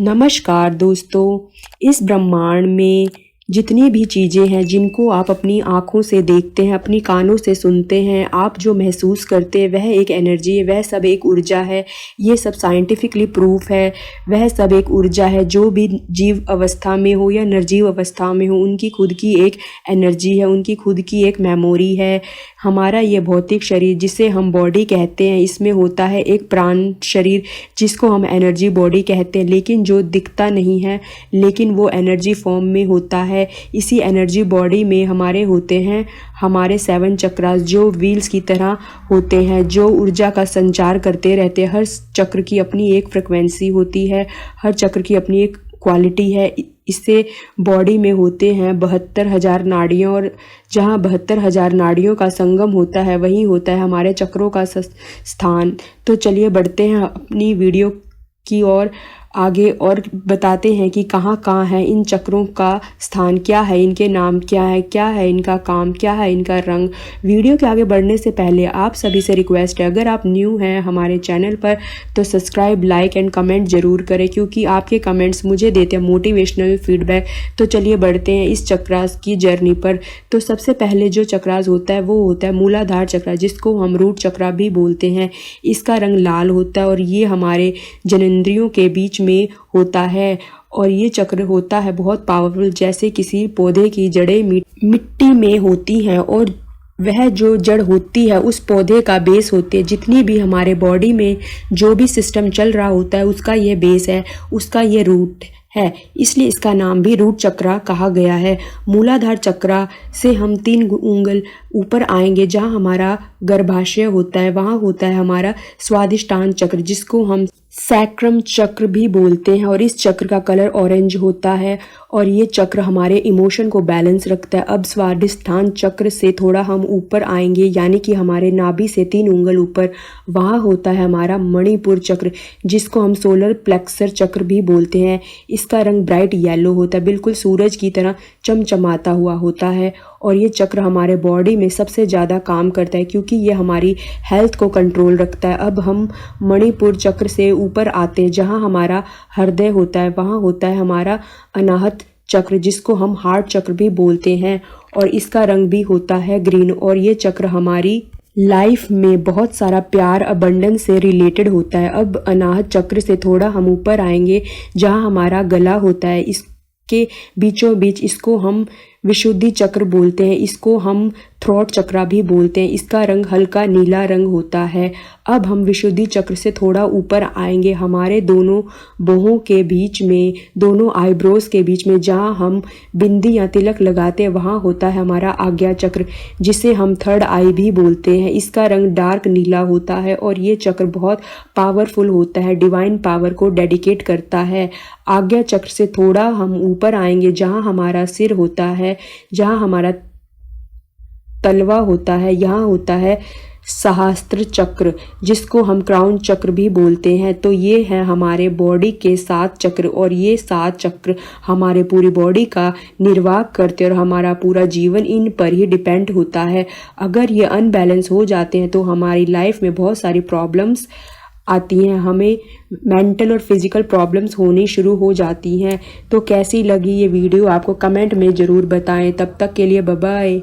नमस्कार दोस्तों। इस ब्रह्मांड में जितनी भी चीज़ें हैं जिनको आप अपनी आँखों से देखते हैं, अपनी कानों से सुनते हैं, आप जो महसूस करते हैं वह एक एनर्जी है, वह सब एक ऊर्जा है। ये सब साइंटिफिकली प्रूफ है। वह सब एक ऊर्जा है। जो भी जीव अवस्था में हो या निर्जीव अवस्था में हो, उनकी खुद की एक एनर्जी है, उनकी खुद की एक मेमोरी है। हमारा ये भौतिक शरीर जिसे हम बॉडी कहते हैं, इसमें होता है एक प्राण शरीर जिसको हम एनर्जी बॉडी कहते हैं, लेकिन जो दिखता नहीं है, लेकिन वो एनर्जी फॉर्म में होता है। इसी एनर्जी बॉडी में हमारे होते हैं हमारे 7 चक्रास, जो व्हील्स की तरह होते हैं, जो ऊर्जा का संचार करते रहते हैं। हर चक्र की अपनी एक फ्रिक्वेंसी होती है, हर चक्र की अपनी एक क्वालिटी है। इससे बॉडी में होते हैं 72,000 नाड़ियाँ, और जहाँ 72,000 नाड़ियों का संगम होता है वहीं होता है हमारे चक्रों का स्थान। तो चलिए बढ़ते हैं अपनी वीडियो की ओर आगे और बताते हैं कि कहाँ कहाँ है इन चक्रों का स्थान, क्या है, इनके नाम क्या है इनका काम, क्या है इनका रंग। वीडियो के आगे बढ़ने से पहले आप सभी से रिक्वेस्ट है, अगर आप न्यू हैं हमारे चैनल पर तो सब्सक्राइब, लाइक एंड कमेंट ज़रूर करें, क्योंकि आपके कमेंट्स मुझे देते हैं मोटिवेशनल फीडबैक। तो चलिए बढ़ते हैं इस चक्रास की जर्नी पर। तो सबसे पहले जो चक्रास होता है वो होता है मूलाधार चक्र, जिसको हम रूट चक्रा भी बोलते हैं। इसका रंग लाल होता है और ये हमारे जननेंद्रियों के बीच में होता है। और ये चक्र होता है बहुत पावरफुल, जैसे किसी पौधे की जड़ें मिट्टी में होती हैं और वह जो जड़ होती है उस पौधे का बेस होती है। जितनी भी हमारे बॉडी में जो भी सिस्टम चल रहा होता है उसका ये बेस है, उसका ये रूट है, इसलिए इसका नाम भी रूट चक्रा कहा गया है। मूलाधार चक्रा से हम 3 उंगल ऊपर आएंगे, जहाँ हमारा गर्भाशय होता है, वहाँ होता है हमारा स्वादिष्टान चक्र, जिसको हम सैक्रम चक्र भी बोलते हैं। और इस चक्र का कलर ऑरेंज होता है और ये चक्र हमारे इमोशन को बैलेंस रखता है। अब स्वादिष्टान चक्र से थोड़ा हम ऊपर आएंगे, यानी कि हमारे नाभि से 3 उंगल ऊपर, वहाँ होता है हमारा मणिपुर चक्र, जिसको हम सोलर प्लेक्सर चक्र भी बोलते हैं। इसका रंग ब्राइट येलो होता है, बिल्कुल सूरज की तरह चमचमाता हुआ होता है। और ये चक्र हमारे बॉडी में सबसे ज़्यादा काम करता है, क्योंकि ये हमारी हेल्थ को कंट्रोल रखता है। अब हम मणिपुर चक्र से ऊपर आते हैं, जहाँ हमारा हृदय होता है, वहाँ होता है हमारा अनाहत चक्र, जिसको हम हार्ट चक्र भी बोलते हैं। और इसका रंग भी होता है ग्रीन। और ये चक्र हमारी लाइफ में बहुत सारा प्यार, अबंडेंस से रिलेटेड होता है। अब अनाहत चक्र से थोड़ा हम ऊपर आएंगे, जहाँ हमारा गला होता है, इसके बीचों बीच इसको हम विशुद्धि चक्र बोलते हैं। इसको हम थ्रोट चक्रा भी बोलते हैं। इसका रंग हल्का नीला रंग होता है। अब हम विशुद्धि चक्र से थोड़ा ऊपर आएंगे, हमारे दोनों बाहों के बीच में, दोनों आईब्रोज के बीच में, जहाँ हम बिंदी या तिलक लगाते हैं, वहाँ होता है हमारा आज्ञा चक्र, जिसे हम थर्ड आई भी बोलते हैं। इसका रंग डार्क नीला होता है और ये चक्र बहुत पावरफुल होता है, डिवाइन पावर को डेडिकेट करता है। आज्ञा चक्र से थोड़ा हम ऊपर आएंगे, जहाँ हमारा सिर होता है, जहाँ हमारा तलवा होता है, यहाँ होता है सहस्त्र चक्र, जिसको हम क्राउन चक्र भी बोलते हैं। तो ये है हमारे बॉडी के 7 चक्र, और ये 7 चक्र हमारे पूरी बॉडी का निर्वाह करते हैं और हमारा पूरा जीवन इन पर ही डिपेंड होता है। अगर ये अनबैलेंस हो जाते हैं तो हमारी लाइफ में बहुत सारी प्रॉब्लम्स आती हैं, हमें मेंटल और फिजिकल प्रॉब्लम्स होनी शुरू हो जाती हैं। तो कैसी लगी ये वीडियो आपको कमेंट में ज़रूर बताएं। तब तक के लिए बाय बाय।